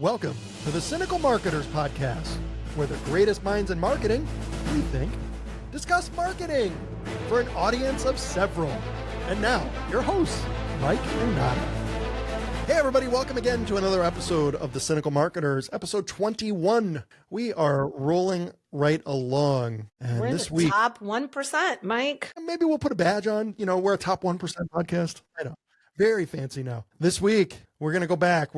Welcome to the Cynical Marketers Podcast, where the greatest minds in marketing, we think, discuss marketing for an audience of several. And now, your hosts, Mike and Nada. Hey everybody, welcome again to another episode of the Cynical Marketers, episode 21. We are rolling right along. And we're this the week, top 1%, Mike. maybe we'll put a badge on, we're a top 1% podcast. I know. Very fancy now. This week, we're going to go back.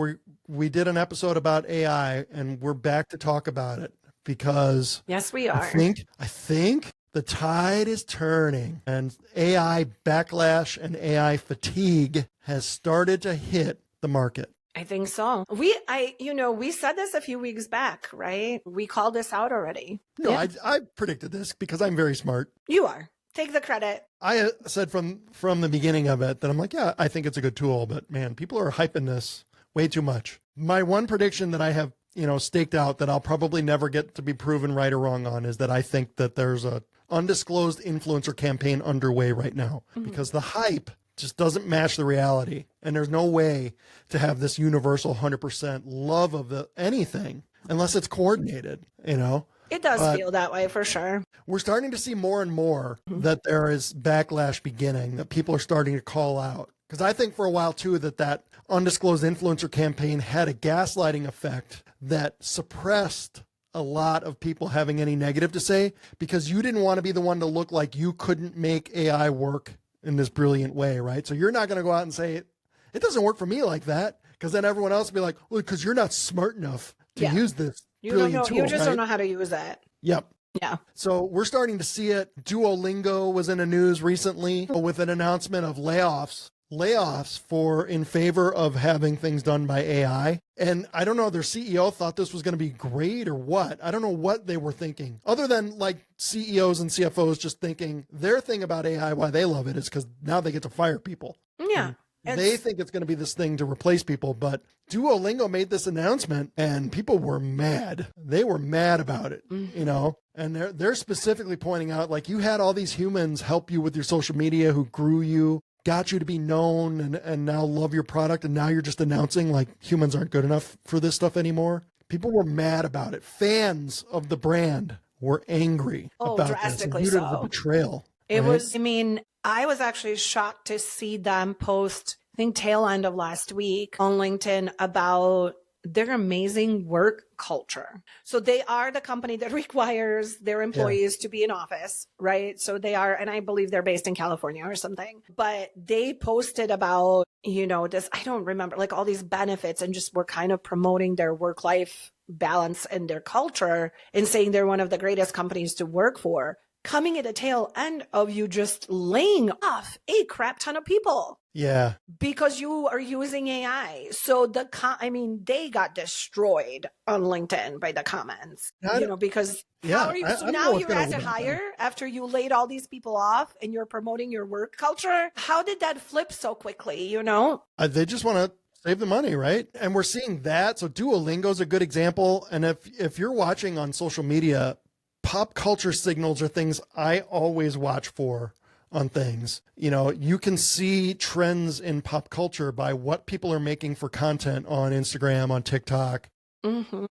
We did an episode about AI, and we're back to talk about it because yes, we are. I think the tide is turning, and AI backlash and AI fatigue has started to hit the market. I think so. We said this a few weeks back, right? We called this out already. No, yeah. I predicted this because I'm very smart. You are. Take the credit. I said from the beginning of it that I'm like, yeah, I think it's a good tool, but man, people are hyping this way too much. My one prediction that I have, staked out that I'll probably never get to be proven right or wrong on is that I think that there's a undisclosed influencer campaign underway right now because the hype just doesn't match the reality. And there's no way to have this universal 100% love of anything unless it's coordinated, It does feel that way for sure. We're starting to see more and more that there is backlash beginning, that people are starting to call out. Because I think for a while, too, that undisclosed influencer campaign had a gaslighting effect that suppressed a lot of people having any negative to say because you didn't want to be the one to look like you couldn't make AI work in this brilliant way, right? So you're not going to go out and say, it doesn't work for me like that, because then everyone else will be like, well, because you're not smart enough to use this. You just don't know how to use that. Yep. Yeah. So we're starting to see it. Duolingo was in the news recently with an announcement of layoffs in favor of having things done by AI. And I don't know, their CEO thought this was going to be great or what. I don't know what they were thinking, other than like CEOs and CFOs just thinking their thing about AI, why they love it, is because now they get to fire people. Yeah. They think it's going to be this thing to replace people, but Duolingo made this announcement and people were mad. They were mad about it, and they're specifically pointing out, like, you had all these humans help you with your social media who grew you, got you to be known and now love your product. And now you're just announcing like humans aren't good enough for this stuff anymore. People were mad about it. Fans of the brand were angry about drastically this. The betrayal. It was, I was actually shocked to see them post, I think tail end of last week on LinkedIn about their amazing work culture. So they are the company that requires their employees to be in office, right? So they are, and I believe they're based in California or something, but they posted about, this, I don't remember, like all these benefits, and just were kind of promoting their work-life balance and their culture and saying they're one of the greatest companies to work for, coming at the tail end of you just laying off a crap ton of people. Yeah. Because you are using AI. So they got destroyed on LinkedIn by the comments, because how are you? So now you're at a hire after you laid all these people off and you're promoting your work culture. How did that flip so quickly? They just want to save the money, right? And we're seeing that. So Duolingo is a good example. And if you're watching on social media, pop culture signals are things I always watch for on things. You can see trends in pop culture by what people are making for content on Instagram, on TikTok. Mm-hmm.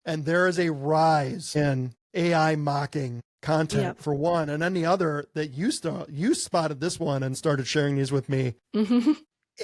And there is a rise in AI mocking content for one. And then the other that you spotted this one and started sharing these with me. Mm-hmm.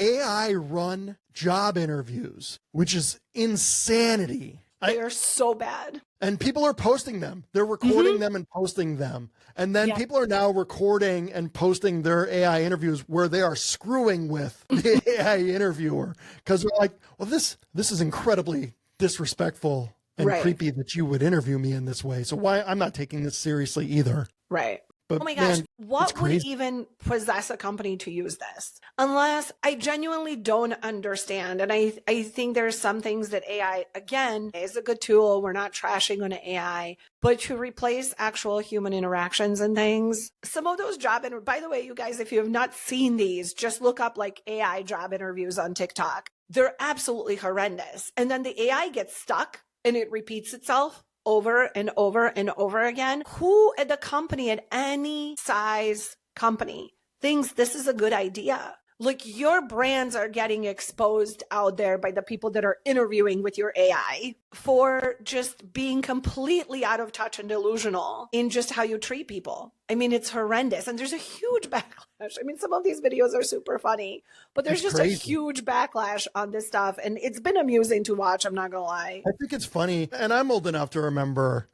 AI run job interviews, which is insanity. They are so bad. And people are posting them. They're recording them and posting them. And then people are now recording and posting their AI interviews where they are screwing with the AI interviewer. Because they're like, well, this is incredibly disrespectful and creepy that you would interview me in this way. So I'm not taking this seriously either. Right. But oh my gosh, what would even possess a company to use this? Unless I genuinely don't understand. And I think there's some things that AI, again, is a good tool. We're not trashing on AI, but to replace actual human interactions and things, some of those by the way, you guys, if you have not seen these, just look up like AI job interviews on TikTok. They're absolutely horrendous. And then the AI gets stuck and it repeats itself over and over and over again. Who at the company, at any size company, thinks this is a good idea? Like your brands are getting exposed out there by the people that are interviewing with your AI for just being completely out of touch and delusional in just how you treat people. I mean, it's horrendous. And there's a huge backlash. I mean, some of these videos are super funny, but there's just crazy. a huge backlash on this stuff. And it's been amusing to watch. I'm not going to lie. I think it's funny. And I'm old enough to remember,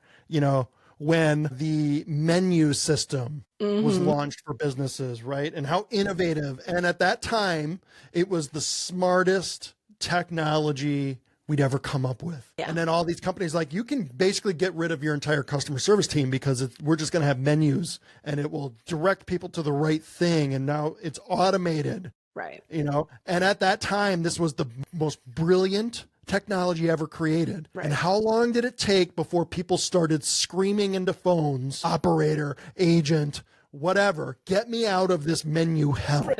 when the menu system was launched for businesses, right? And how innovative. And at that time, it was the smartest technology we'd ever come up with. Yeah. And then all these companies, like, you can basically get rid of your entire customer service team because we're just going to have menus and it will direct people to the right thing. And now it's automated. Right. And at that time, this was the most brilliant technology ever created. Right. And how long did it take before people started screaming into phones, operator, agent, whatever, get me out of this menu hell?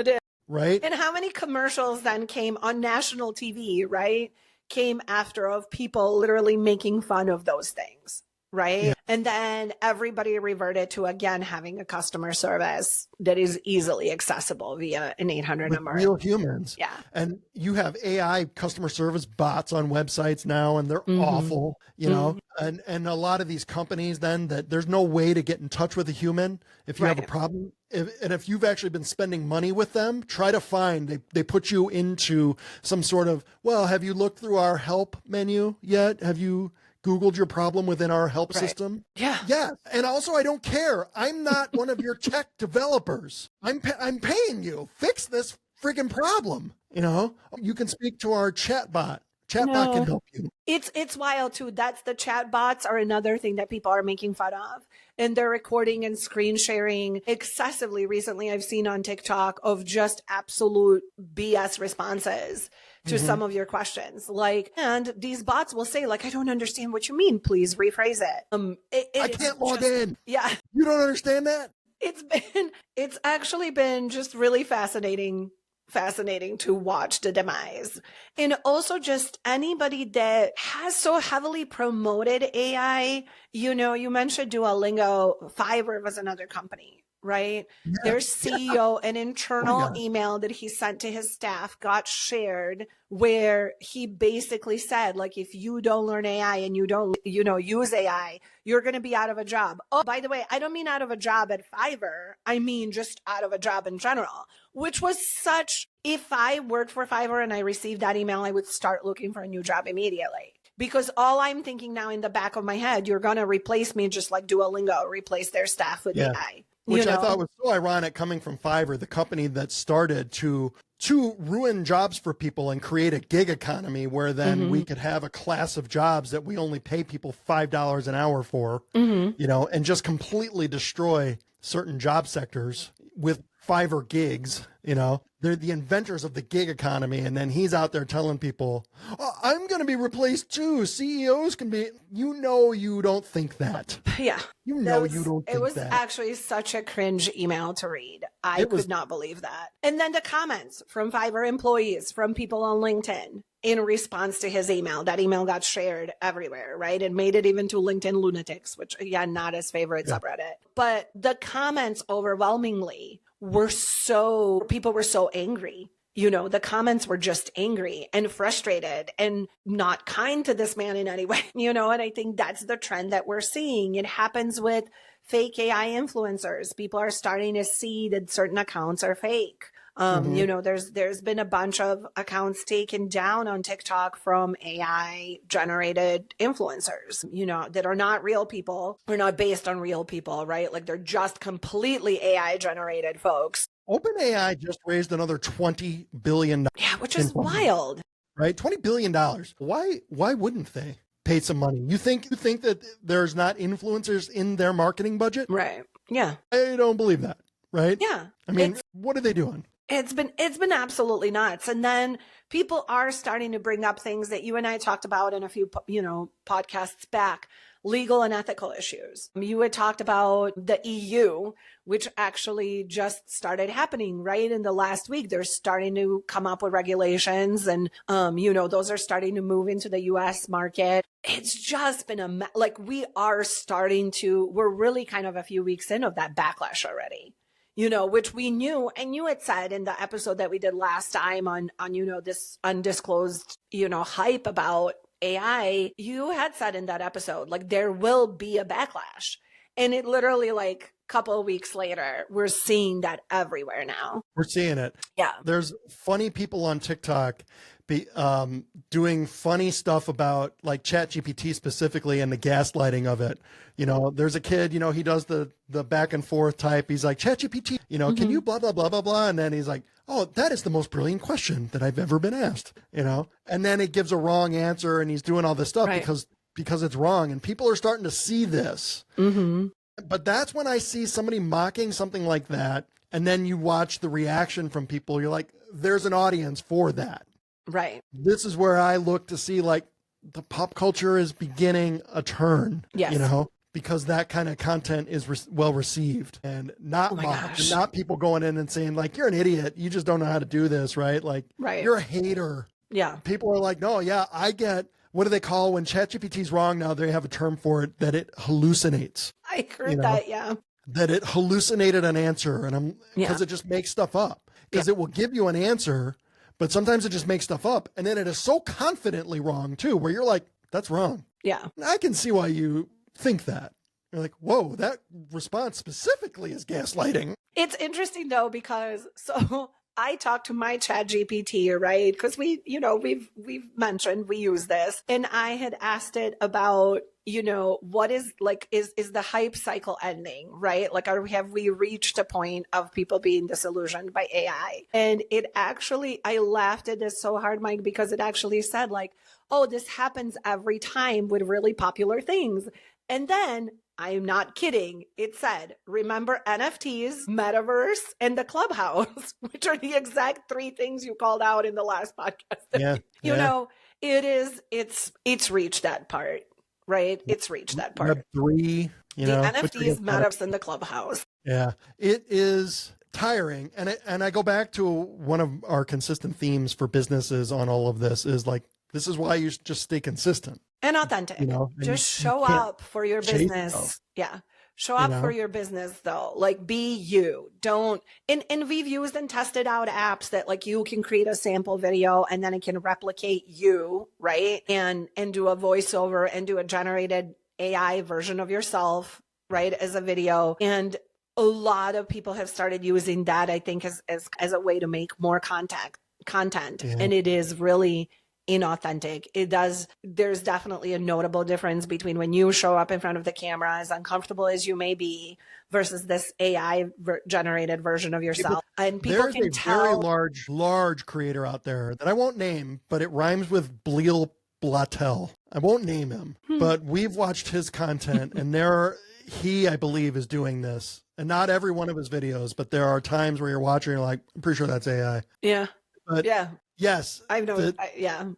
Right. And how many commercials then came on national TV, right? Came after of people literally making fun of those things. Right. Yeah. And then everybody reverted to, again, having a customer service that is easily accessible via an 800 number. Real humans. Yeah. And you have AI customer service bots on websites now, and they're awful, and a lot of these companies then that there's no way to get in touch with a human if you have a problem. If you've actually been spending money with them, try to find, they put you into some sort of, well, have you looked through our help menu yet? Have you Googled your problem within our help system? Yeah. Yeah. And also, I don't care. I'm not one of your tech developers. I'm paying you. Fix this friggin' problem. You can speak to our chatbot. Chatbot can help you. It's wild too. That's the chatbots are another thing that people are making fun of. And they're recording and screen sharing excessively recently. I've seen on TikTok of just absolute BS responses to some of your questions. And these bots will say, I don't understand what you mean. Please rephrase it. I can't log in. Yeah. You don't understand that? It's actually been just really fascinating to watch the demise. And also just anybody that has so heavily promoted AI, you mentioned Duolingo, Fiverr was another company, right? Yeah. Their CEO, an internal email that he sent to his staff got shared where he basically said, if you don't learn AI and you don't, use AI, you're going to be out of a job. Oh, by the way, I don't mean out of a job at Fiverr. I mean just out of a job in general, which was if I worked for Fiverr and I received that email, I would start looking for a new job immediately. Because all I'm thinking now in the back of my head, you're going to replace me just like Duolingo replaced their staff with AI. Which I thought was so ironic coming from Fiverr, the company that started to ruin jobs for people and create a gig economy where then we could have a class of jobs that we only pay people $5 an hour for, and just completely destroy certain job sectors with Fiverr gigs. They're the inventors of the gig economy. And then he's out there telling people, oh, I'm going to be replaced too. CEOs can be, you don't think that. Yeah. You don't think that. It was actually such a cringe email to read. I could not believe that. And then the comments from Fiverr employees, from people on LinkedIn in response to his email. That email got shared everywhere, right? And made it even to LinkedIn lunatics, which again, not his favorite subreddit. But the comments overwhelmingly people were so angry. The comments were just angry and frustrated and not kind to this man in any way, and I think that's the trend that we're seeing. It happens with fake AI influencers. People are starting to see that certain accounts are fake. There's been a bunch of accounts taken down on TikTok from AI generated influencers, that are not real people. They're not based on real people, right? They're just completely AI generated folks. OpenAI just raised another $20 billion. Yeah, which is wild. Right? $20 billion. Why wouldn't they pay some money? You think that there's not influencers in their marketing budget? Right. Yeah. I don't believe that. Right? Yeah. I mean, what are they doing? It's been absolutely nuts. And then people are starting to bring up things that you and I talked about in a few, podcasts back, legal and ethical issues. You had talked about the EU, which actually just started happening right in the last week. They're starting to come up with regulations and, those are starting to move into the US market. It's just been we're really kind of a few weeks in of that backlash already. which we knew. And you had said in the episode that we did last time on, this undisclosed, hype about AI, you had said in that episode, like, there will be a backlash. And it literally, like, a couple of weeks later, we're seeing that everywhere now. We're seeing it. Yeah. There's funny people on TikTok doing funny stuff about like ChatGPT specifically and the gaslighting of it. There's a kid, he does the back and forth type. He's like, ChatGPT, can you blah, blah, blah, blah, blah. And then he's like, oh, that is the most brilliant question that I've ever been asked, and then it gives a wrong answer and he's doing all this stuff because it's wrong. And people are starting to see this. But that's when I see somebody mocking something like that. And then you watch the reaction from people. You're like, there's an audience for that. Right. This is where I look to see like the pop culture is beginning a turn, because that kind of content is well received and not mocked, and not people going in and saying like, you're an idiot. You just don't know how to do this. Right. Like, you're a hater. Yeah. People are like, no, yeah, I get, what do they call when ChatGPT's wrong now? They have a term for it, that it hallucinates. I heard that. Yeah. That it hallucinated an answer. And because it just makes stuff up, because it will give you an answer. But sometimes it just makes stuff up. And then it is so confidently wrong too, where you're like, that's wrong. Yeah. I can see why you think that. You're like, whoa, that response specifically is gaslighting. It's interesting though, because I talked to my ChatGPT, right? Because we've mentioned we use this, and I had asked it about, what is like, is the hype cycle ending, right? Like, have we reached a point of people being disillusioned by AI? And I laughed at this so hard, Mike, because it actually said like, oh, this happens every time with really popular things. And then I'm not kidding. It said, remember NFTs, metaverse, and the clubhouse, which are the exact three things you called out in the last podcast. It's reached that part. Right? It's reached that part. Web3, the NFTs, metaverse, and the clubhouse. Yeah, it is tiring. And I go back to one of our consistent themes for businesses on all of this is like, this is why you should just stay consistent. And authentic. Just show up for your business. Yeah. Show up for your business though. Like, be you. Don't, and we've used and tested out apps that like you can create a sample video and then it can replicate you, right? And do a voiceover and do a generated AI version of yourself, right? As a video. And a lot of people have started using that, I think, as a way to make more content. Yeah. And it is really inauthentic. There's definitely a notable difference between when you show up in front of the camera, as uncomfortable as you may be, versus this AI generated version of yourself. And people can tell. There's a very large creator out there that I won't name, but it rhymes with Bleal Blatel. I won't name him, but we've watched his content and he, I believe, is doing this. And not every one of his videos, but there are times where you're watching, you're like, I'm pretty sure that's AI. Yeah. But yeah. Yes. I know.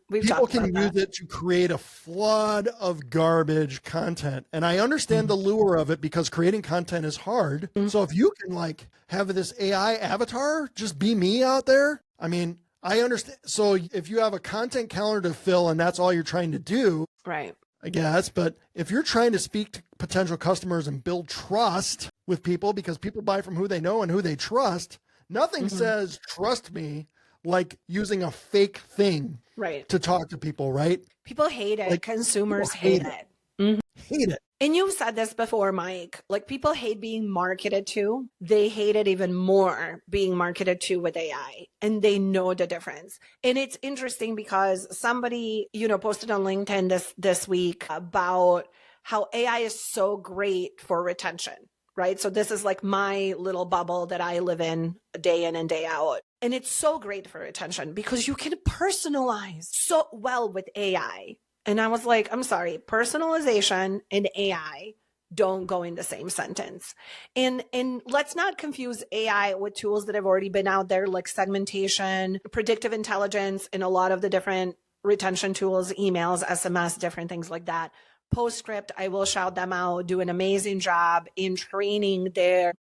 We've people talked can about use it to create a flood of garbage content. And I understand the lure of it because creating content is hard. So if you can like have this AI avatar, just be me out there. I mean, I understand. So if you have a content calendar to fill and that's all you're trying to do, right? I guess. But if you're trying to speak to potential customers and build trust with people, because people buy from who they know and who they trust, nothing says trust me like using a fake thing to talk to people, right? People hate it. Like, consumers hate it. Hate it. And you've said this before, Mike, like people hate being marketed to. They hate it even more being marketed to with AI, and they know the difference. And it's interesting because somebody, posted on LinkedIn this week about how AI is so great for retention, right? So this is like my little bubble that I live in and day out. And it's so great for retention because you can personalize so well with AI. And I was like, I'm sorry, personalization and AI don't go in the same sentence. And let's not confuse AI with tools that have already been out there, like segmentation, predictive intelligence, and a lot of the different retention tools, emails, SMS, different things like that. Postscript, I will shout them out, do an amazing job in training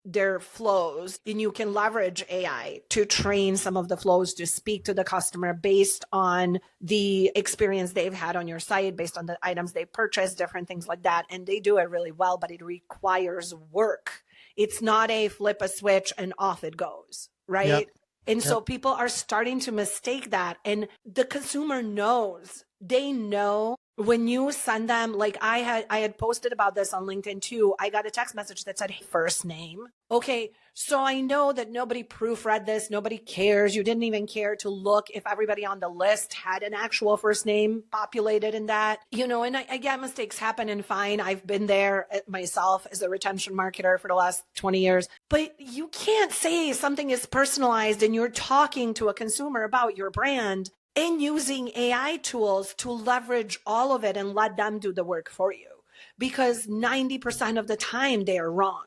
their flows. And you can leverage AI to train some of the flows to speak to the customer based on the experience they've had on your site, based on the items they purchased, different things like that. And they do it really well, but it requires work. It's not a flip a switch and off it goes, right? Yep. And so people are starting to mistake that. And the consumer knows, they know when you send them, like I had posted about this on LinkedIn too. I got a text message that said first name. Okay. So I know that nobody proofread this. Nobody cares. You didn't even care to look if everybody on the list had an actual first name populated in that, and I get mistakes happen and fine. I've been there myself as a retention marketer for the last 20 years, but you can't say something is personalized and you're talking to a consumer about your brand and using AI tools to leverage all of it and let them do the work for you. Because 90% of the time they are wrong.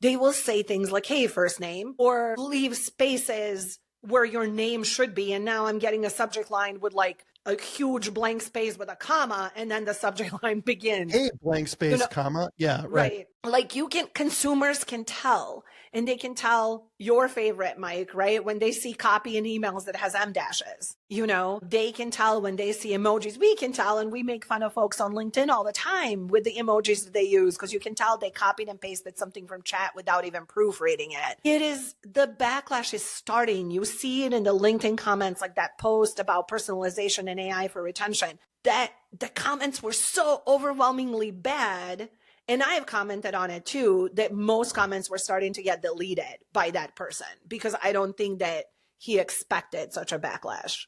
They will say things like, hey, first name, or leave spaces where your name should be. And now I'm getting a subject line with like a huge blank space with a comma, and then the subject line begins. Hey, blank space, comma. Yeah, right. Like consumers can tell, and they can tell your favorite, Mike, right? When they see copy in emails that has M dashes, they can tell when they see emojis. We can tell, and we make fun of folks on LinkedIn all the time with the emojis that they use, because you can tell they copied and pasted something from chat without even proofreading it. The backlash is starting. You see it in the LinkedIn comments, like that post about personalization and AI for retention, that the comments were so overwhelmingly bad. And I have commented on it too, that most comments were starting to get deleted by that person, because I don't think that he expected such a backlash,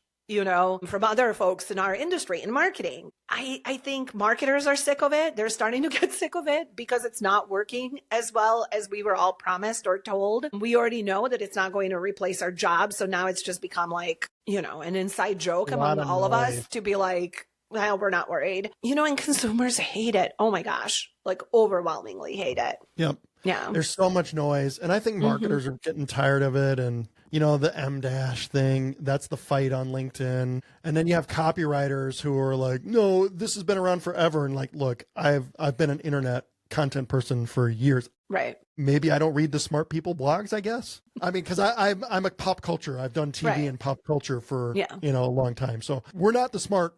from other folks in our industry in marketing. I think marketers are sick of it. They're starting to get sick of it because it's not working as well as we were all promised or told. We already know that it's not going to replace our jobs. So now it's just become like, an inside joke among all of us to be like, well, we're not worried, and consumers hate it. Oh my gosh, like overwhelmingly hate it. Yep. Yeah. There's so much noise. And I think marketers are getting tired of it. And, the M dash thing, that's the fight on LinkedIn. And then you have copywriters who are like, no, this has been around forever. And like, look, I've been an internet content person for years. Right. Maybe I don't read the smart people blogs, I guess. I mean, because I'm a pop culture. I've done TV and pop culture for, a long time. So we're not the smart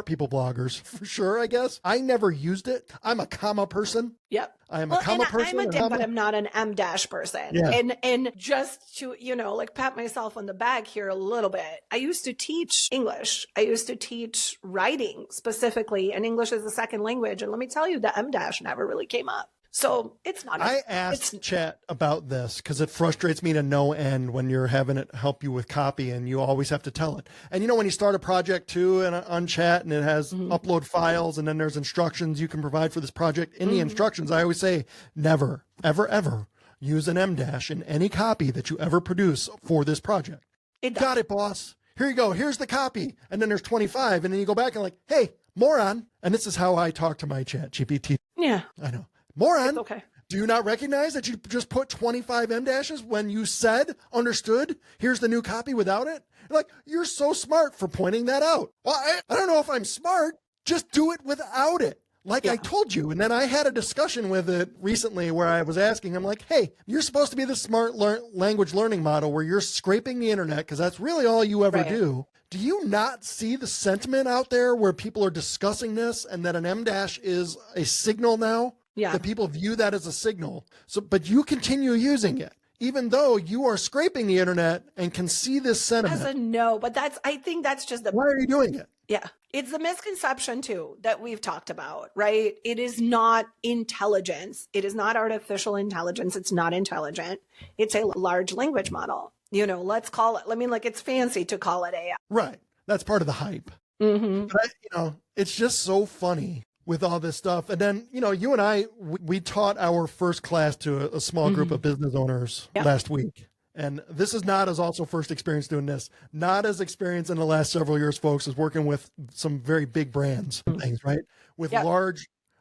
people bloggers for sure, I guess. I never used it. I'm a comma person. Yep. I'm a comma person. I'm a dick, but I'm not an M dash person. Yeah. And just to, like pat myself on the back here a little bit. I used to teach English. I used to teach writing specifically, and English is a second language. And let me tell you, the M dash never really came up. So it's not. I asked Chat about this because it frustrates me to no end when you're having it help you with copy and you always have to tell it. And when you start a project too and on Chat and it has upload files and then there's instructions you can provide for this project. In the instructions, I always say never, ever, ever use an M dash in any copy that you ever produce for this project. Got it, boss. Here you go. Here's the copy. And then there's 25. And then you go back and like, hey, moron. And this is how I talk to my Chat GPT. Yeah. I know. Moron, it's okay. Do you not recognize that you just put 25 M dashes when you said, understood, here's the new copy without it? Like, you're so smart for pointing that out. Well, I don't know if I'm smart. Just do it without it. Like I told you. And then I had a discussion with it recently where I was asking, I'm like, hey, you're supposed to be the smart language learning model where you're scraping the internet because that's really all you ever do. Do you not see the sentiment out there where people are discussing this and that an M dash is a signal now? Yeah. That people view that as a signal. So, but you continue using it, even though you are scraping the internet and can see this sentiment. But I think that's just why are you doing it? Yeah. It's the misconception too that we've talked about, right? It is not intelligence. It is not artificial intelligence. It's not intelligent. It's a large language model. Let's call it, it's fancy to call it AI. Right. That's part of the hype. But it's just so funny with all this stuff. And then, you and I, we taught our first class to a small group of business owners last week. And this is not as also first experience doing this, not as experience in the last several years, folks, is working with some very big brands and things, right? With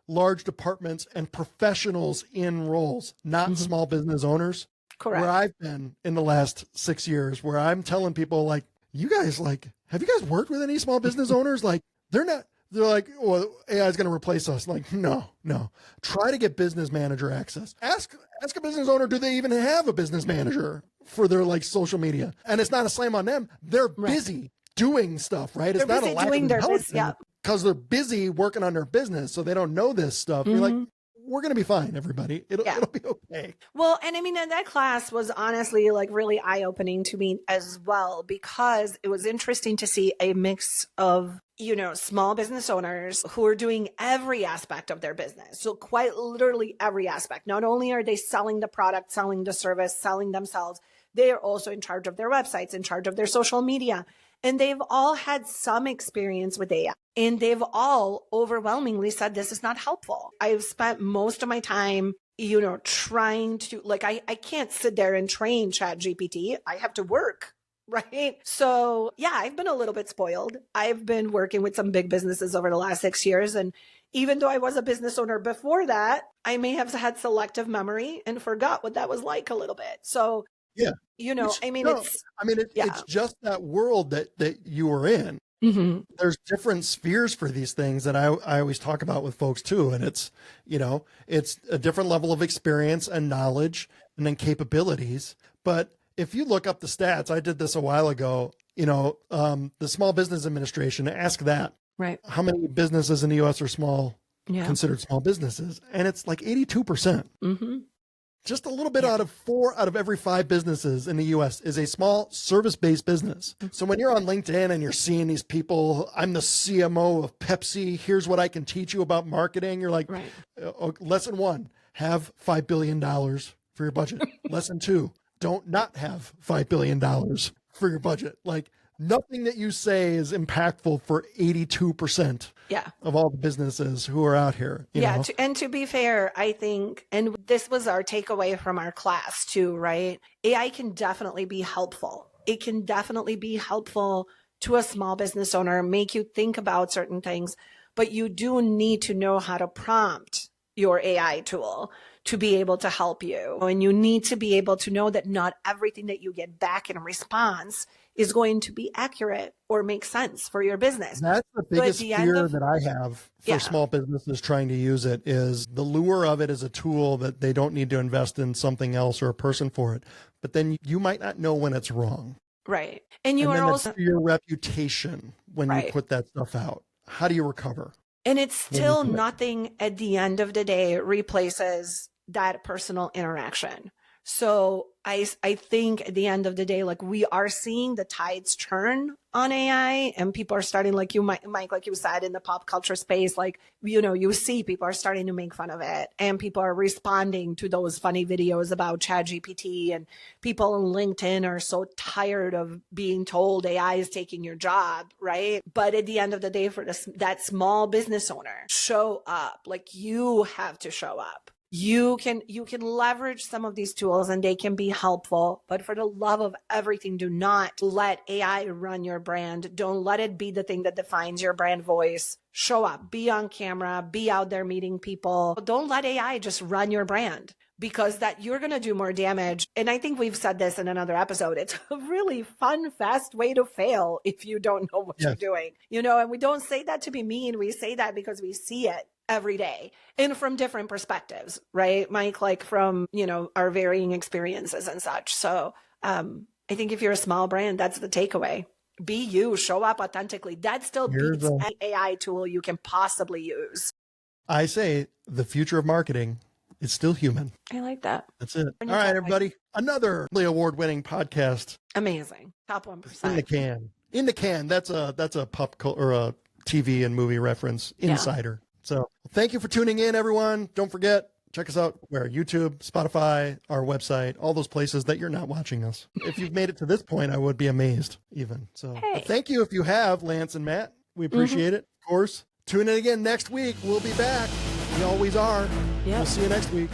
large departments and professionals in roles, not small business owners. Correct. Where I've been in the last 6 years, where I'm telling people like, you guys have you guys worked with any small business owners? Like they're like, well, AI is going to replace us. Like, no. Try to get business manager access. Ask a business owner, do they even have a business manager for their social media? And it's not a slam on them. They're busy doing stuff, right? It's not a lack of intelligence because they're busy working on their business. So they don't know this stuff. You're like, we're going to be fine, everybody. It'll be okay. Well, and I mean, and that class was honestly like really eye-opening to me as well, because it was interesting to see a mix of, you know, small business owners who are doing every aspect of their business. So quite literally every aspect. Not only are they selling the product, selling the service, selling themselves, they are also in charge of their websites, in charge of their social media. And they've all had some experience with AI. And they've all overwhelmingly said this is not helpful. I've spent most of my time, you know, trying to, like, I can't sit there and train ChatGPT. I have to work, right? So yeah, I've been a little bit spoiled. I've been working with some big businesses over the last 6 years. And even though I was a business owner before that, I may have had selective memory and forgot what that was like a little bit. So yeah, you know, I mean, it's just that world that you were in. Mm-hmm. There's different spheres for these things that I always talk about with folks too. And it's, you know, it's a different level of experience and knowledge and then capabilities. But if you look up the stats, I did this a while ago, you know, the Small Business Administration, ask that. Right. How many businesses in the US are considered small businesses? And it's like 82%. Mm-hmm. Just a little bit out of 4 out of every 5 businesses in the US is a small service-based business. So when you're on LinkedIn and you're seeing these people, I'm the CMO of Pepsi, here's what I can teach you about marketing. You're like, lesson 1, have $5 billion for your budget. Lesson 2, don't not have $5 billion for your budget. Like, nothing that you say is impactful for 82% of all the businesses who are out here. You know? And to be fair, I think, and this was our takeaway from our class too, right? AI can definitely be helpful. It can definitely be helpful to a small business owner, make you think about certain things, but you do need to know how to prompt your AI tool to be able to help you. And you need to be able to know that not everything that you get back in response is going to be accurate or make sense for your business. That's the biggest fear that I have for small businesses trying to use it, is the lure of it as a tool that they don't need to invest in something else or a person for it. But then you might not know when it's wrong. Right. And you are also your reputation when you put that stuff out. How do you recover? And it's still nothing at the end of the day replaces that personal interaction. So I think at the end of the day, like, we are seeing the tides turn on AI, and people are starting, like you, Mike, like you said, in the pop culture space, like, you know, you see people are starting to make fun of it, and people are responding to those funny videos about ChatGPT, and people on LinkedIn are so tired of being told AI is taking your job, right? But at the end of the day, for that small business owner, show up. Like, you have to show up. You can leverage some of these tools and they can be helpful, but for the love of everything, do not let AI run your brand. Don't let it be the thing that defines your brand voice. Show up, be on camera, be out there meeting people. Don't let AI just run your brand, because that you're going to do more damage. And I think we've said this in another episode. It's a really fun, fast way to fail if you don't know what you're doing, you know, and we don't say that to be mean. We say that because we see it every day and from different perspectives, right, Mike? Like, from, you know, our varying experiences and such. So I think if you're a small brand, that's the takeaway. Be you, show up authentically. That still beats any AI tool you can possibly use. I say the future of marketing is still human. I like that. That's it. All right, everybody. Another award-winning podcast. Amazing. Top 1%. In the can. In the can. That's a pop or a TV and movie reference. Insider. So thank you for tuning in, everyone. Don't forget, check us out where YouTube, Spotify, our website, all those places that you're not watching us. If you've made it to this point, I would be amazed even. So thank you if you have, Lance and Matt. We appreciate it, of course. Tune in again next week. We'll be back. We always are. We'll see you next week.